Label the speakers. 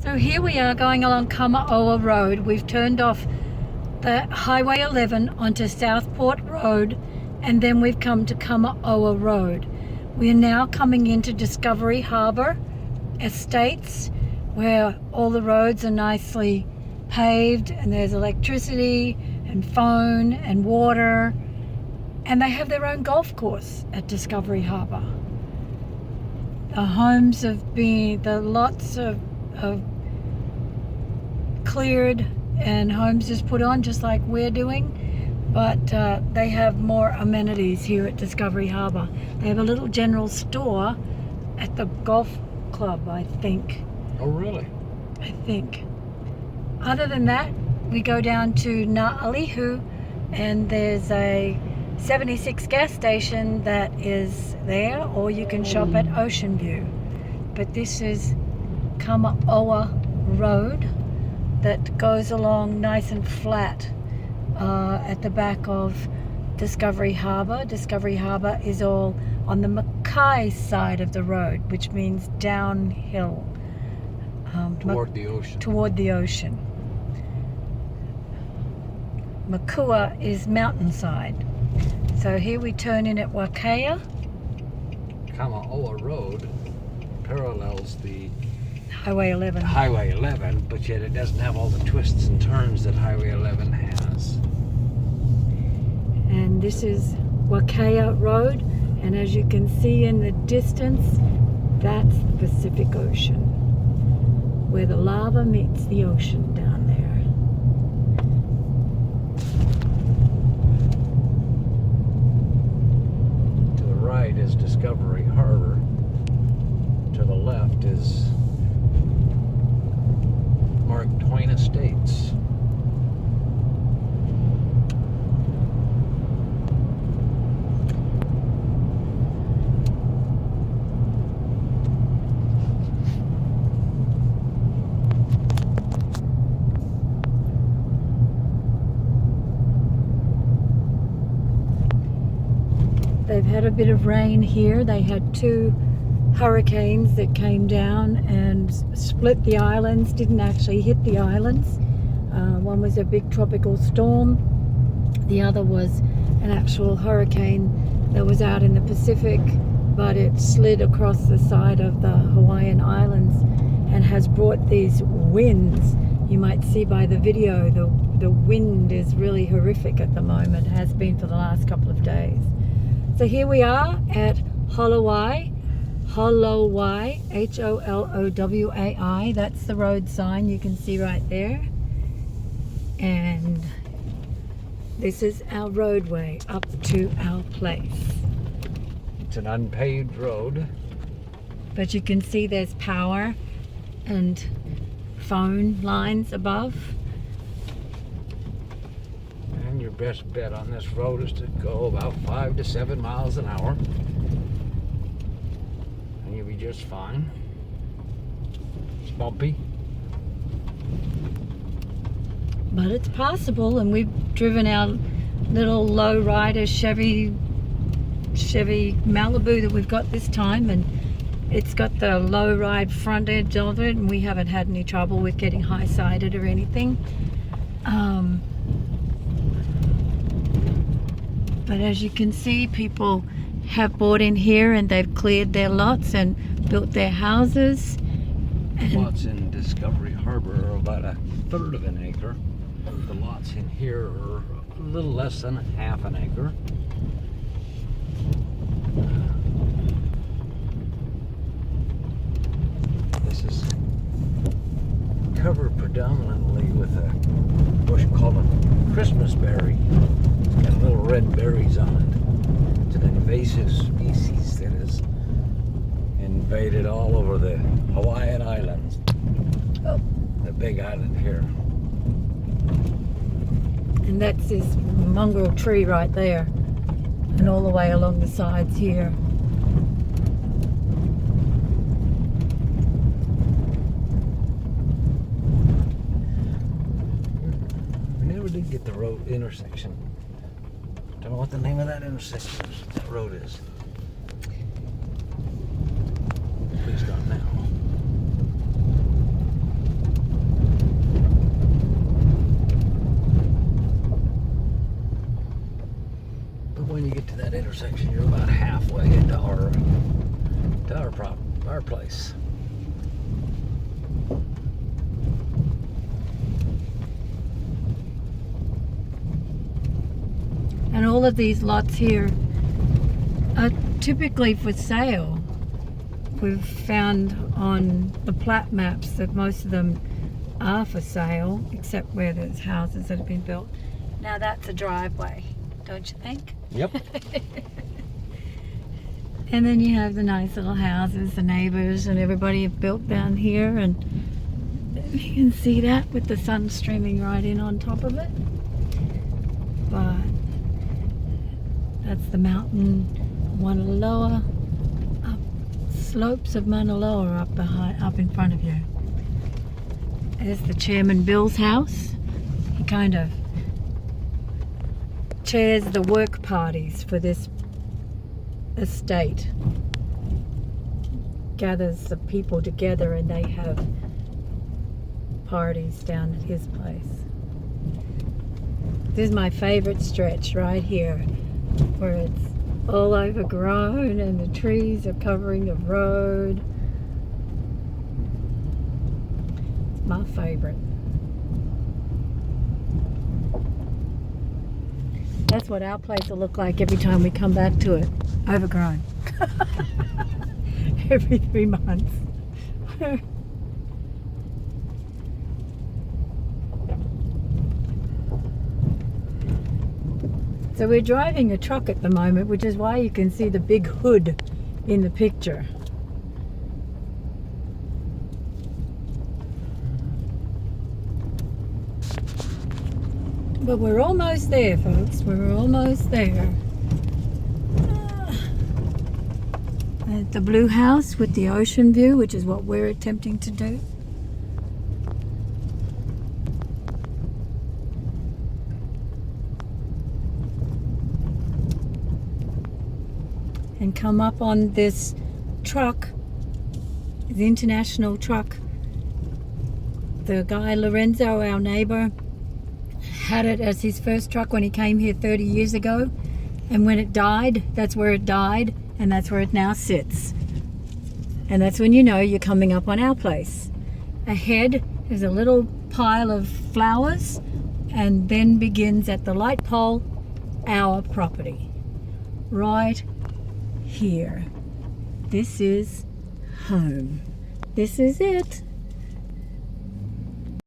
Speaker 1: So here we are going along Kamaoa Road. We've turned off the Highway 11 onto Sth Pt Rd, and then we've come to Kamaoa Road. We are now coming into Discovery Harbour Estates, where all the roads are nicely paved and there's electricity and phone and water, and they have their own golf course at Discovery Harbour. The homes have been, the lots of cleared and homes just put on, just like we're doing, but they have more amenities here at Discovery Harbour. They have a little general store at the golf club, I think.
Speaker 2: Oh, really?
Speaker 1: I think. Other than that, we go down to Na'alihu, and there's a 76 gas station that is there, or you can shop at Ocean View. But this is Kamaoa Road that goes along nice and flat at the back of Discovery Harbour. Discovery Harbour is all on the Mackay side of the road, which means downhill.
Speaker 2: Toward the ocean.
Speaker 1: Toward the ocean. Makua is mountainside. So here we turn in at Wakea.
Speaker 2: Kamaoa Road parallels the
Speaker 1: Highway 11.
Speaker 2: Highway 11, but yet it doesn't have all the twists and turns that Highway 11 has.
Speaker 1: And this is Wakea Road, and as you can see in the distance, that's the Pacific Ocean, where the lava meets the ocean down there.
Speaker 2: To the right is Discovery Harbor. To the left is Mark Twain Estates.
Speaker 1: They've had a bit of rain here. They had 2 hurricanes that came down and split the islands, didn't actually hit the islands. One was a big tropical storm. The other was an actual hurricane that was out in the Pacific, but it slid across the side of the Hawaiian Islands and has brought these winds. You might see by the video, the wind is really horrific at the moment, has been for the last couple of days. So here we are at Holowai, Holowai, that's the road sign you can see right there. And this is our roadway up to our place.
Speaker 2: It's an unpaved road.
Speaker 1: But you can see there's power and phone lines above.
Speaker 2: And your best bet on this road is to go about 5 to 7 miles an hour. And you'll be just fine. It's bumpy.
Speaker 1: But it's possible, and we've driven our little low rider Chevy Malibu that we've got this time, and it's got the low ride front edge of it, and we haven't had any trouble with getting high-sided or anything. But as you can see, people have bought in here and they've cleared their lots and built their houses.
Speaker 2: The lots in Discovery Harbor are about 1/3 of an acre. The lots in here are a little less than 1/2 an acre. This is covered predominantly with a bush called a Christmas berry. It's got little red berries on it. It's an invasive species that has invaded all over the Hawaiian Islands. Oh, the big island here.
Speaker 1: And that's this mongrel tree right there, and all the way along the sides here.
Speaker 2: We never did get the road intersection. Don't know what the name of that intersection is. That road is. At least not now. intersection, you're about halfway into our place.
Speaker 1: And all of these lots here are typically for sale. We've found on the plat maps that most of them are for sale, except where there's houses that have been built. Now that's a driveway, don't you think?
Speaker 2: Yep.
Speaker 1: And then you have the nice little houses, the neighbors and everybody have built down here, and you can see that with the sun streaming right in on top of it. But that's the mountain Mauna Loa, slopes of Mauna Loa up in front of you. There's the Chairman Bill's house. He kind of chairs the work parties for this estate. Gathers the people together and they have parties down at his place. This is my favorite stretch right here, where it's all overgrown and the trees are covering the road. It's my favorite. That's what our place will look like every time we come back to it. Overgrown. Every 3 months. So we're driving a truck at the moment, which is why you can see the big hood in the picture. But we're almost there, folks. We're almost there. At the blue house with the ocean view, which is what we're attempting to do. And come up on this truck, the international truck. The guy Lorenzo, our neighbor, had it as his first truck when he came here 30 years ago. And when it died, that's where it died, and that's where it now sits. And that's when you know you're coming up on our place. Ahead is a little pile of flowers, and then begins at the light pole, our property. Right here. This is home. This is it.